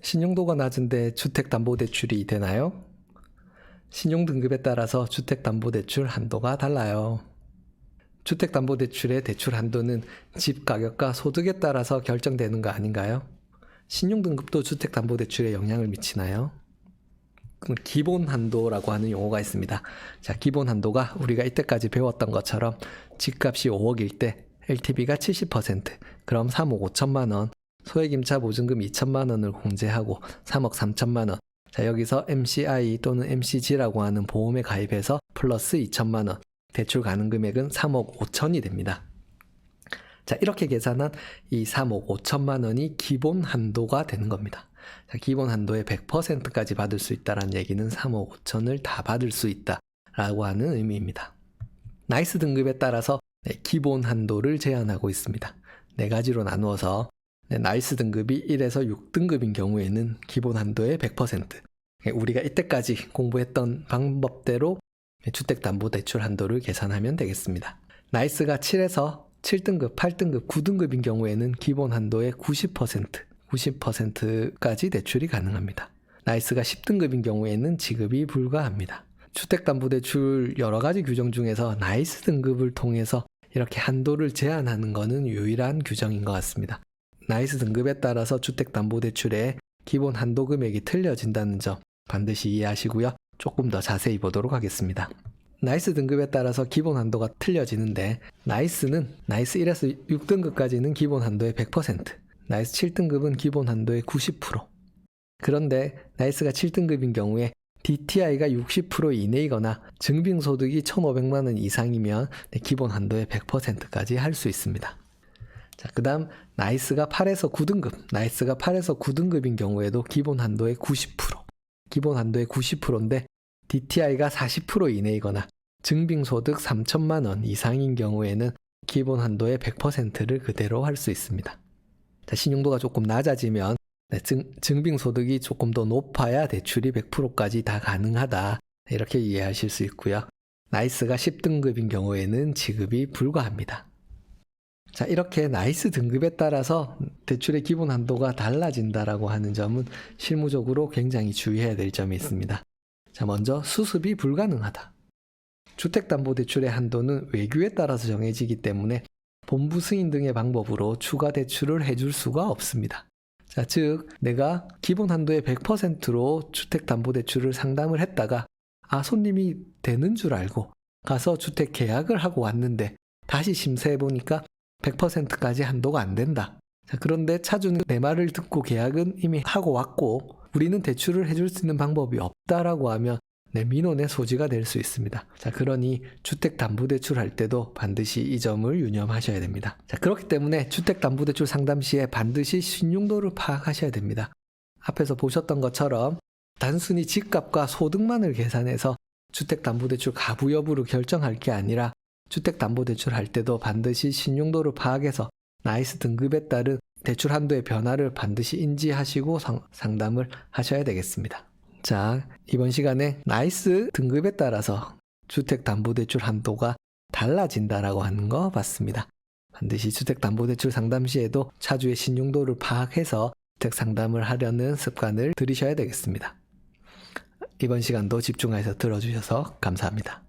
신용도가 낮은데 주택담보대출이 되나요? 신용등급에 따라서 주택담보대출 한도가 달라요. 주택담보대출의 대출 한도는 집 가격과 소득에 따라서 결정되는 거 아닌가요? 신용등급도 주택담보대출에 영향을 미치나요? 기본 한도라고 하는 용어가 있습니다. 자, 기본 한도가 우리가 이때까지 배웠던 것처럼 집값이 5억일 때 LTV가 70%, 그럼 3억 5천만 원, 소액임차 보증금 2천만 원을 공제하고 3억 3천만 원. 자, 여기서 MCI 또는 MCG라고 하는 보험에 가입해서 플러스 2천만 원. 대출 가능 금액은 3억 5천이 됩니다. 자, 이렇게 계산한 이 3억 5천만 원이 기본 한도가 되는 겁니다. 자, 기본 한도의 100%까지 받을 수 있다는 얘기는 3억 5천을 다 받을 수 있다라고 하는 의미입니다. 나이스 등급에 따라서 기본 한도를 제한하고 있습니다. 네 가지로 나누어서 나이스 등급이 1에서 6등급인 경우에는 기본 한도의 100%, 우리가 이때까지 공부했던 방법대로 주택담보대출 한도를 계산하면 되겠습니다. 나이스가 7에서 7등급, 8등급, 9등급인 경우에는 기본 한도의 90%까지 대출이 가능합니다. 나이스가 10등급인 경우에는 지급이 불가합니다. 주택담보대출 여러 가지 규정 중에서 나이스 등급을 통해서 이렇게 한도를 제한하는 것은 유일한 규정인 것 같습니다. 나이스 등급에 따라서 주택담보대출의 기본 한도 금액이 틀려진다는 점 반드시 이해하시고요. 조금 더 자세히 보도록 하겠습니다. 나이스 등급에 따라서 기본 한도가 틀려지는데, 나이스는 나이스 1에서 6등급까지는 기본 한도의 100%, 나이스 7등급은 기본 한도의 90%. 그런데 나이스가 7등급인 경우에 DTI가 60% 이내이거나 증빙소득이 1,500만 원 이상이면 기본 한도의 100%까지 할 수 있습니다. 자, 그 다음 나이스가 8에서 9등급, 나이스가 8에서 9등급인 경우에도 기본 한도의 90%, 기본 한도의 90%인데 DTI가 40% 이내이거나 증빙소득 3천만 원 이상인 경우에는 기본 한도의 100%를 그대로 할 수 있습니다. 자, 신용도가 조금 낮아지면 증빙소득이 조금 더 높아야 대출이 100%까지 다 가능하다, 이렇게 이해하실 수 있고요. 나이스가 10등급인 경우에는 지급이 불가합니다. 자, 이렇게 나이스 등급에 따라서 대출의 기본 한도가 달라진다라고 하는 점은 실무적으로 굉장히 주의해야 될 점이 있습니다. 자, 먼저 수습이 불가능하다. 주택담보대출의 한도는 외규에 따라서 정해지기 때문에 본부 승인 등의 방법으로 추가 대출을 해줄 수가 없습니다. 자, 즉 내가 기본 한도의 100%로 주택담보대출을 상담을 했다가 손님이 되는 줄 알고 가서 주택 계약을 하고 왔는데 다시 심사해 보니까 100%까지 한도가 안 된다. 자, 그런데 차주는 내 말을 듣고 계약은 이미 하고 왔고 우리는 대출을 해줄 수 있는 방법이 없다라고 하면 민원의 소지가 될 수 있습니다. 자, 그러니 주택담보대출 할 때도 반드시 이 점을 유념하셔야 됩니다. 자, 그렇기 때문에 주택담보대출 상담 시에 반드시 신용도를 파악하셔야 됩니다. 앞에서 보셨던 것처럼 단순히 집값과 소득만을 계산해서 주택담보대출 가부 여부를 결정할 게 아니라 주택담보대출 할 때도 반드시 신용도를 파악해서 나이스 등급에 따른 대출 한도의 변화를 반드시 인지하시고 상담을 하셔야 되겠습니다. 자, 이번 시간에 나이스 등급에 따라서 주택담보대출 한도가 달라진다라고 하는 거 봤습니다. 반드시 주택담보대출 상담 시에도 차주의 신용도를 파악해서 주택 상담을 하려는 습관을 들이셔야 되겠습니다. 이번 시간도 집중해서 들어주셔서 감사합니다.